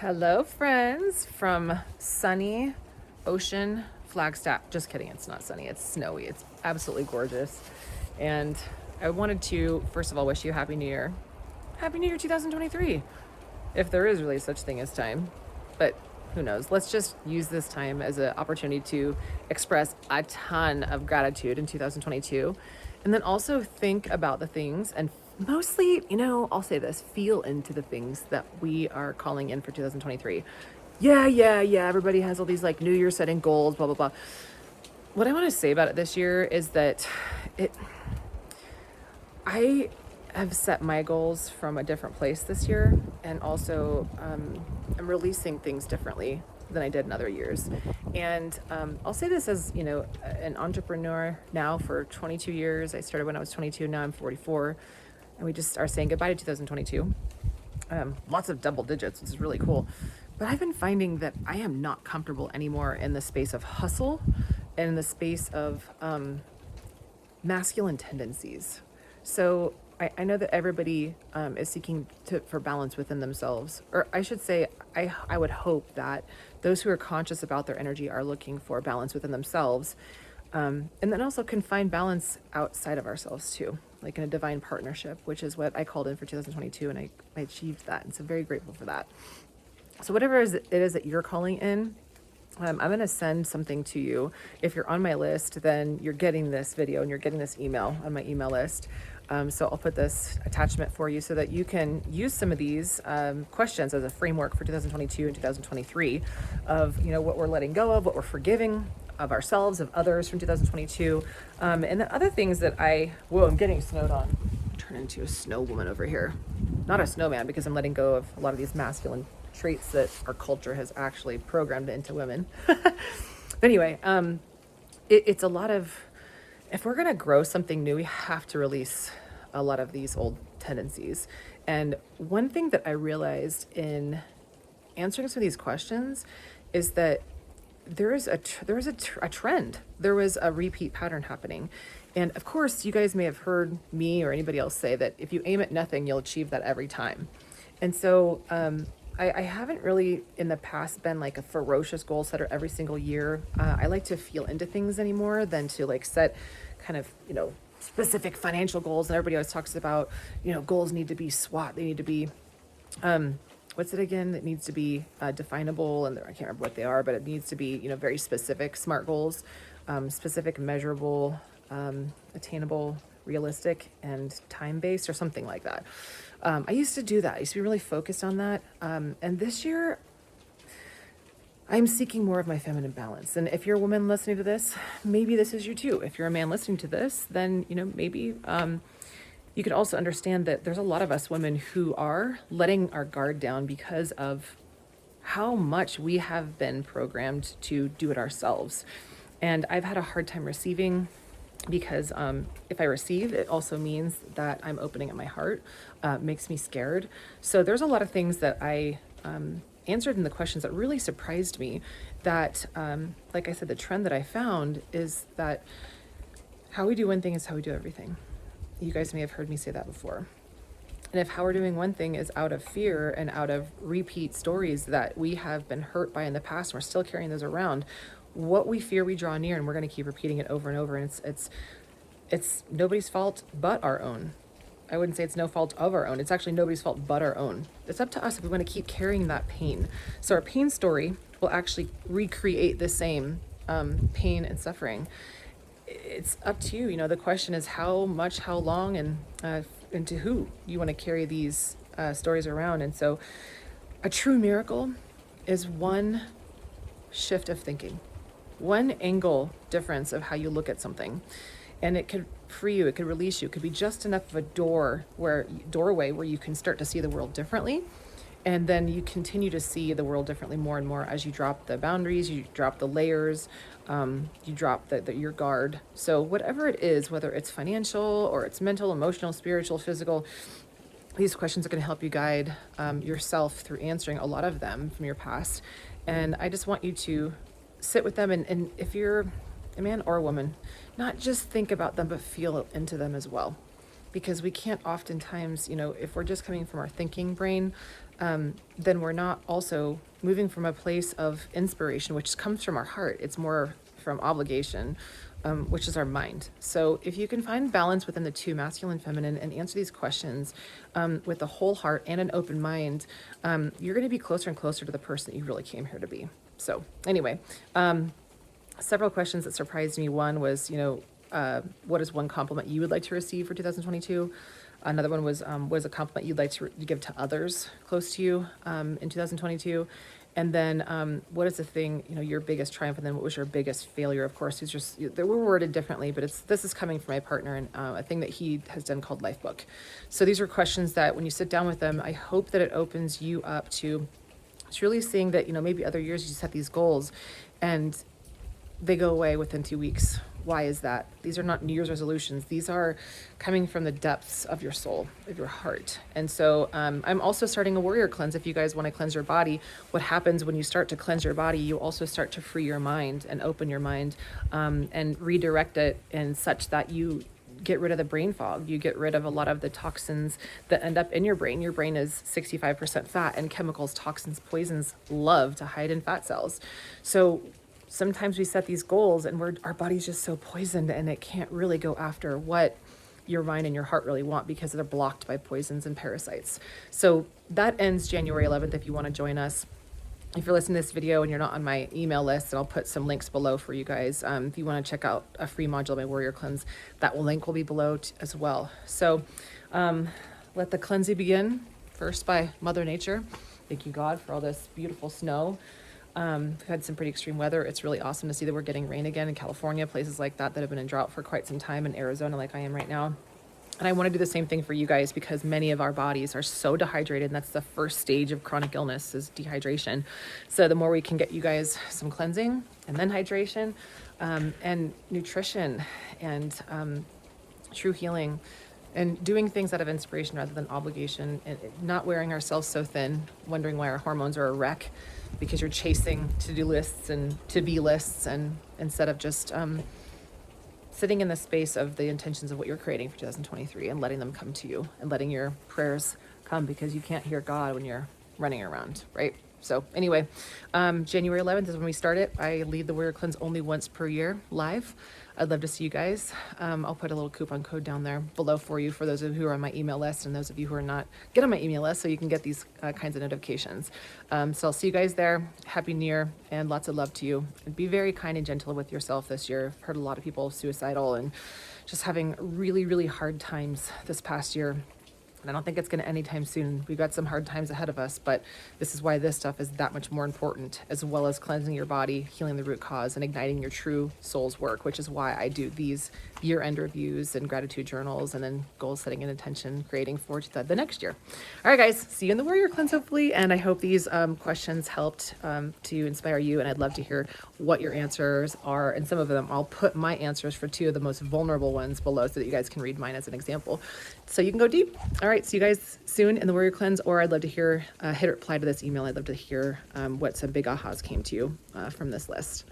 Hello, friends from sunny ocean Flagstaff. Just kidding, it's not sunny, it's snowy. It's absolutely gorgeous. And I wanted to, first of all, wish you Happy New Year. Happy New Year 2023, if there is really such thing as time. But who knows? Let's just use this time as an opportunity to express a ton of gratitude in 2022. And then also think about the things and mostly, I'll say this, feel into the things that we are calling in for 2023. Yeah. Everybody has all these like New Year setting goals, blah, blah, blah. What I want to say about it this year is that I have set my goals from a different place this year, and also I'm releasing things differently than I did in other years. And I'll say this as, an entrepreneur now for 22 years. I started when I was 22, now I'm 44, and we just are saying goodbye to 2022. Lots of double digits, which is really cool. But I've been finding that I am not comfortable anymore in the space of hustle and in the space of masculine tendencies. So I know that everybody is seeking for balance within themselves. Or I should say, I would hope that those who are conscious about their energy are looking for balance within themselves. And then also can find balance outside of ourselves too, like in a divine partnership, which is what I called in for 2022, and I achieved that. And so very grateful for that. So whatever it is that you're calling in, I'm going to send something to you. If you're on my list, then you're getting this video and you're getting this email on my email list. So I'll put this attachment for you so that you can use some of these questions as a framework for 2022 and 2023 of, what we're letting go of, what we're forgiving of ourselves, of others from 2022. And the other things that I'm getting snowed on. Turn into a snow woman over here. Not a snowman, because I'm letting go of a lot of these masculine traits that our culture has actually programmed into women. But anyway, it's a lot of, if we're going to grow something new, we have to release a lot of these old tendencies. And one thing that I realized in answering some of these questions is that there is a trend. There was a repeat pattern happening. And of course, you guys may have heard me or anybody else say that if you aim at nothing, you'll achieve that every time. And so I haven't really in the past been like a ferocious goal setter every single year. I like to feel into things anymore than to like set kind of, specific financial goals. And everybody always talks about, goals need to be SWOT. They need to be, what's it again? It needs to be definable. And I can't remember what they are, but it needs to be, very specific SMART goals, specific, measurable, attainable, realistic, and time-based, or something like that. I used to do that. I used to be really focused on that. And this year, I'm seeking more of my feminine balance. And if you're a woman listening to this, maybe this is you too. If you're a man listening to this, then, maybe you could also understand that there's a lot of us women who are letting our guard down because of how much we have been programmed to do it ourselves. And I've had a hard time receiving, because if I receive, it also means that I'm opening up my heart, makes me scared. So there's a lot of things that I answered in the questions that really surprised me, that, like I said, the trend that I found is that how we do one thing is how we do everything. You guys may have heard me say that before. And if how we're doing one thing is out of fear and out of repeat stories that we have been hurt by in the past, and we're still carrying those around, what we fear we draw near, and we're going to keep repeating it over and over. And it's nobody's fault but our own. I wouldn't say it's no fault of our own. It's actually nobody's fault but our own. It's up to us if we want to keep carrying that pain. So our pain story will actually recreate the same pain and suffering. It's up to you. The question is how much, how long, and to who you want to carry these stories around. And so a true miracle is one shift of thinking, one angle difference of how you look at something. And it could free you, it could release you, it could be just enough of a doorway where you can start to see the world differently. And then you continue to see the world differently more and more as you drop the boundaries, you drop the layers, you drop your guard. So whatever it is, whether it's financial or it's mental, emotional, spiritual, physical, these questions are going to help you guide yourself through answering a lot of them from your past. And I just want you to sit with them. And if you're a man or a woman, not just think about them, but feel into them as well. Because we can't oftentimes, if we're just coming from our thinking brain, then we're not also moving from a place of inspiration, which comes from our heart. It's more from obligation, which is our mind. So if you can find balance within the two, masculine, feminine, and answer these questions with a whole heart and an open mind, you're going to be closer and closer to the person that you really came here to be. So anyway, several questions that surprised me. One was, what is one compliment you would like to receive for 2022? Another one was, what is a compliment you'd like to give to others close to you in 2022? And then what is the thing, your biggest triumph? And then what was your biggest failure? Of course, it's just, they were worded differently, but this is coming from my partner and a thing that he has done called Life Book. So these are questions that when you sit down with them, I hope that it opens you up to truly seeing that, maybe other years you set these goals and they go away within 2 weeks. Why is that? These are not New Year's resolutions. These are coming from the depths of your soul, of your heart. And so I'm also starting a warrior cleanse. If you guys want to cleanse your body, what happens when you start to cleanse your body, you also start to free your mind and open your mind and redirect it in such that you get rid of the brain fog. You get rid of a lot of the toxins that end up in your brain. Your brain is 65% fat, and chemicals, toxins, poisons love to hide in fat cells. So sometimes we set these goals and our body's just so poisoned and it can't really go after what your mind and your heart really want because they're blocked by poisons and parasites. So that ends January 11th if you want to join us. If you're listening to this video and you're not on my email list, and I'll put some links below for you guys. If you want to check out a free module of my Warrior Cleanse, link will be below as well. So let the cleansing begin, first by Mother Nature. Thank you, God, for all this beautiful snow. We've had some pretty extreme weather. It's really awesome to see that we're getting rain again in California, places like that have been in drought for quite some time, in Arizona like I am right now. And I want to do the same thing for you guys because many of our bodies are so dehydrated, and that's the first stage of chronic illness is dehydration. So the more we can get you guys some cleansing and then hydration and nutrition and true healing and doing things out of inspiration rather than obligation, and not wearing ourselves so thin, wondering why our hormones are a wreck because you're chasing to-do lists and to-be lists, and instead of just sitting in the space of the intentions of what you're creating for 2023 and letting them come to you and letting your prayers come, because you can't hear God when you're running around, right? So anyway, January 11th is when we start it. I lead the Warrior Cleanse only once per year live. I'd love to see you guys. I'll put a little coupon code down there below for you, for those of you who are on my email list, and those of you who are not, get on my email list so you can get these kinds of notifications. So I'll see you guys there. Happy New Year and lots of love to you. And be very kind and gentle with yourself this year. I've heard a lot of people suicidal and just having really, really hard times this past year. And I don't think it's going to end anytime soon. We've got some hard times ahead of us, but this is why this stuff is that much more important, as well as cleansing your body, healing the root cause, and igniting your true soul's work, which is why I do these year-end reviews and gratitude journals, and then goal setting and intention creating for the next year. All right, guys, see you in the Warrior Cleanse, hopefully. And I hope these questions helped to inspire you. And I'd love to hear what your answers are. And some of them, I'll put my answers for 2 of the most vulnerable ones below so that you guys can read mine as an example. So you can go deep. All right, see you guys soon in the Warrior Cleanse, or I'd love to hear, hit reply to this email. I'd love to hear what some big ahas came to you from this list.